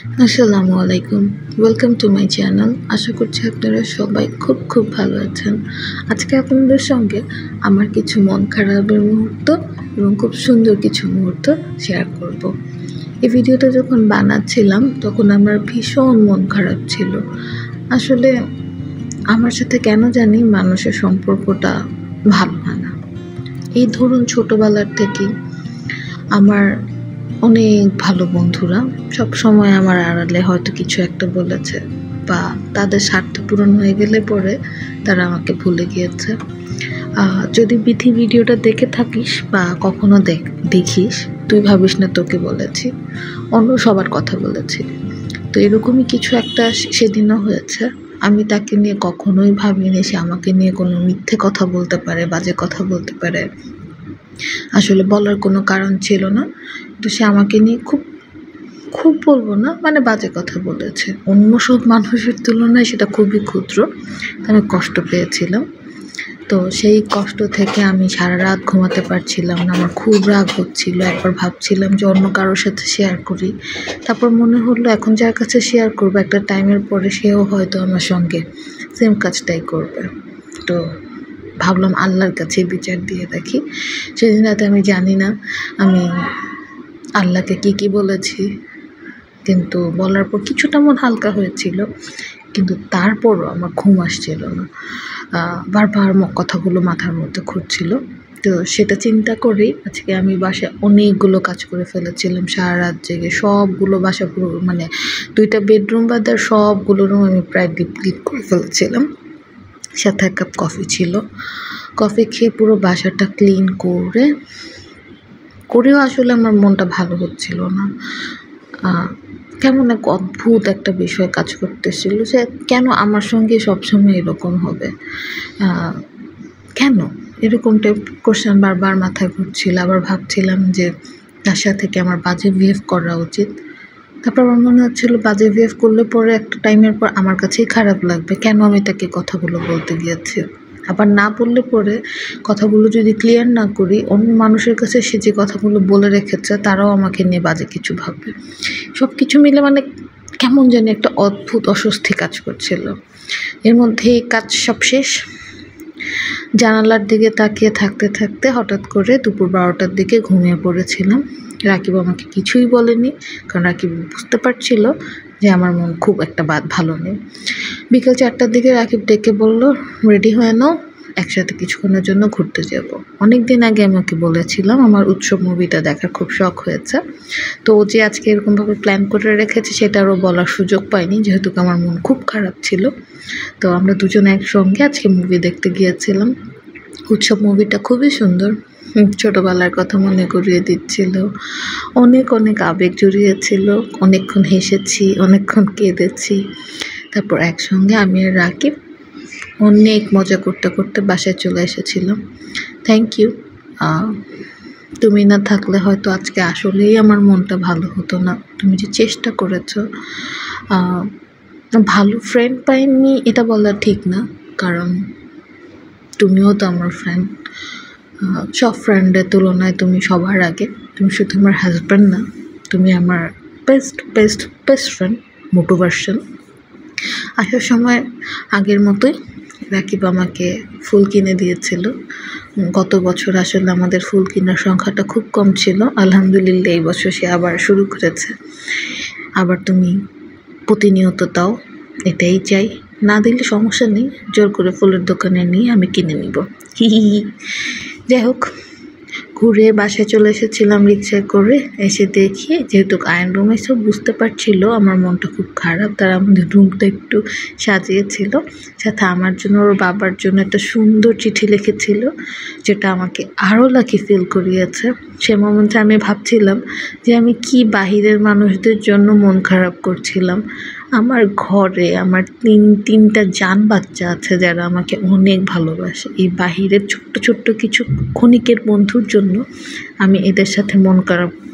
আসসালামু আলাইকুম। Welcome to my channel. আশা করছি আপনারা সবাই খুব ভালো আছেন। আজকে আপনাদের সঙ্গে আমার কিছু মন খারাপের মুহূর্ত এবং খুব সুন্দর কিছু মুহূর্ত শেয়ার করব। এই ভিডিওটা যখন বানাচ্ছিলাম তখন আমার ভীষণ মন খারাপ ছিল। আসলে আমার সাথে কেন জানি মানুষের সম্পর্কটা ভালো হয় না। এই ধরুন ছোটোবেলার থেকেই আমার অনেক ভালো বন্ধুরা সব সময় আমার আড়ালে হয়তো কিছু একটা বলেছে বা তাদের স্বার্থ পূরণ হয়ে গেলে পরে তারা আমাকে ভুলে গিয়েছে। যদি বিধি ভিডিওটা দেখে থাকিস বা কখনো দেখিস, তুই ভাবিস না তোকে বলেছি, অন্য সবার কথা বলেছি। তো এরকমই কিছু একটা সেদিনও হয়েছে। আমি তাকে নিয়ে কখনোই ভাবিনি সে আমাকে নিয়ে কোনো মিথ্যে কথা বলতে পারে, বাজে কথা বলতে পারে। আসলে বলার কোনো কারণ ছিল না। তো সে আমাকে নিয়ে খুব বলবো না, মানে বাজে কথা বলেছে। অন্য সব মানুষের তুলনায় সেটা খুবই ক্ষুদ্র। আমি কষ্ট পেয়েছিলাম। তো সেই কষ্ট থেকে আমি সারা রাত ঘুমাতে পারছিলাম না। আমার খুব রাগ হচ্ছিল। একবার ভাবছিলাম যে অন্য কারোর সাথে শেয়ার করি। তারপর মনে হলো এখন যার কাছে শেয়ার করবো একটা টাইমের পরে সেও হয়তো আমার সঙ্গে সেম কাজটাই করবে। তো ভাবলাম আল্লাহর কাছে বিচার দিয়ে রাখি। সেদিন রাতে আমি জানি না আমি আল্লাহকে কি বলেছি, কিন্তু বলার পর কিছুটা মন হালকা হয়েছিল, কিন্তু তারপরও আমার ঘুম আসছিল না। বারবার কথাগুলো মাথার মধ্যে ঘুরছিল। তো সেটা চিন্তা করেই আজকে আমি বাসায় অনেকগুলো কাজ করে ফেলেছিলাম সারা রাত জেগে। সবগুলো বাসা পুরো মানে 2টা বেডরুম বাদে সবগুলো রুম আমি প্রায় ডিপ ক্লিন করে ফেলেছিলাম। সাথে 1 কাপ কফি ছিল। কফি খেয়ে পুরো বাসাটা ক্লিন করেও আসলে আমার মনটা ভালো হচ্ছিল না। কেমন এক অদ্ভুত একটা বিষয় কাজ করতেছিল যে কেন আমার সঙ্গে সবসময় এরকম হবে, কেন এরকম টাইপ কোশ্চেন বারবার মাথায় ঘুরছিল। আবার ভাবছিলাম যে তার সাথে কি আমার বাজে বিহেভ করা উচিত। তারপর আমার মনে হচ্ছিলো বাজে বিহেভ করলে পরে একটা টাইমের পর আমার কাছেই খারাপ লাগবে, কেন আমি তাকে কথাগুলো বলতে গিয়েছি। আবার না বললে পরে কথাগুলো যদি ক্লিয়ার না করি, অন্য মানুষের কাছে সে যে কথাগুলো বলে রেখেছে তারাও আমাকে নিয়ে বাজে কিছু ভাববে। সব কিছু মিলে মানে কেমন জানি একটা অদ্ভুত অস্বস্তি কাজ করছিল। এর মধ্যে এই কাজ সব শেষ। জানালার দিকে তাকিয়ে থাকতে হঠাৎ করে দুপুর 12টার দিকে ঘুমিয়ে পড়েছিলাম। রাকিব আমাকে কিছুই বলেনি, কারণ রাকিব বুঝতে পারছিল যে আমার মন খুব একটা ভালো নেই। বিকেল 4টার দিকে রাকিব ডেকে বলল, রেডি হয়ে নাও, একসাথে কিছুক্ষণের জন্য ঘুরতে যাব। অনেক দিন আগে আমাকে বলেছিলাম আমার উৎসব মুভিটা দেখার খুব শখ হয়েছে। তো ও যে আজকে এরকমভাবে প্ল্যান করে রেখেছে সেটারও বলার সুযোগ পাইনি, যেহেতু আমার মন খুব খারাপ ছিল। তো আমরা দুজনে একসঙ্গে আজকে মুভি দেখতে গিয়েছিলাম। উৎসব মুভিটা খুবই সুন্দর, ছোটোবেলার কথা মনে করিয়ে দিচ্ছিল। অনেক আবেগ জড়িয়েছিল। অনেকক্ষণ হেসেছি, অনেকক্ষণ কেঁদেছি। তারপর একসঙ্গে আমি আর রাকিব অনেক মজা করতে বাসায় চলে এসেছিলাম। Thank you. তুমি না থাকলে হয়তো আজকে আসলেই আমার মনটা ভালো হতো না। তুমি যে চেষ্টা করেছো। ভালো ফ্রেন্ড পাইনি এটা বলা ঠিক না, কারণ তুমিও তো আমার ফ্রেন্ড। সব ফ্রেন্ডের তুলনায় তুমি সবার আগে। তুমি শুধু আমার হাজব্যান্ড না, তুমি আমার বেস্ট ফ্রেন্ড, মোটো ভার্সন। আসার সময় আগের মতোই রাকিব আমাকে ফুল কিনে দিয়েছিল। গত বছর আসলে আমাদের ফুল কেনার সংখ্যাটা খুব কম ছিল। আলহামদুলিল্লাহ এই বছর সে আবার শুরু করেছে। আবার তুমি প্রতিনিয়ত দাও, এটাই চাই। না দিলে সমস্যা নেই, জোর করে ফুলের দোকানে নিয়ে আমি কিনে নিব। যাই হোক, ঘুরে বাসায় চলে এসেছিলাম রিক্সায় করে। এসে দেখি যেহেতু আয়ন রুমে সব বুঝতে পারছিল আমার মনটা খুব খারাপ, তারা আমাদের রুমটা একটু সাজিয়েছিল। সাথে আমার জন্য ওর বাবার জন্য একটা সুন্দর চিঠি লিখেছিল, যেটা আমাকে আরও লাকি ফিল করিয়েছে। সে মোমেন্টে আমি ভাবছিলাম যে আমি কি বাহিরের মানুষদের জন্য মন খারাপ করছিলাম। আমার ঘরে আমার তিনটা জান বাচ্চা আছে যারা আমাকে অনেক ভালোবাসে। এই বাহিরের ছোট্ট কিছু ক্ষণিকের বন্ধুর জন্য আমি এদের সাথে মন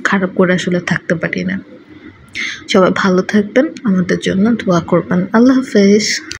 খারাপ করে আসলে থাকতে পারি না। সবাই ভালো থাকবেন, আমাদের জন্য দোয়া করবেন। আল্লাহ হাফেজ।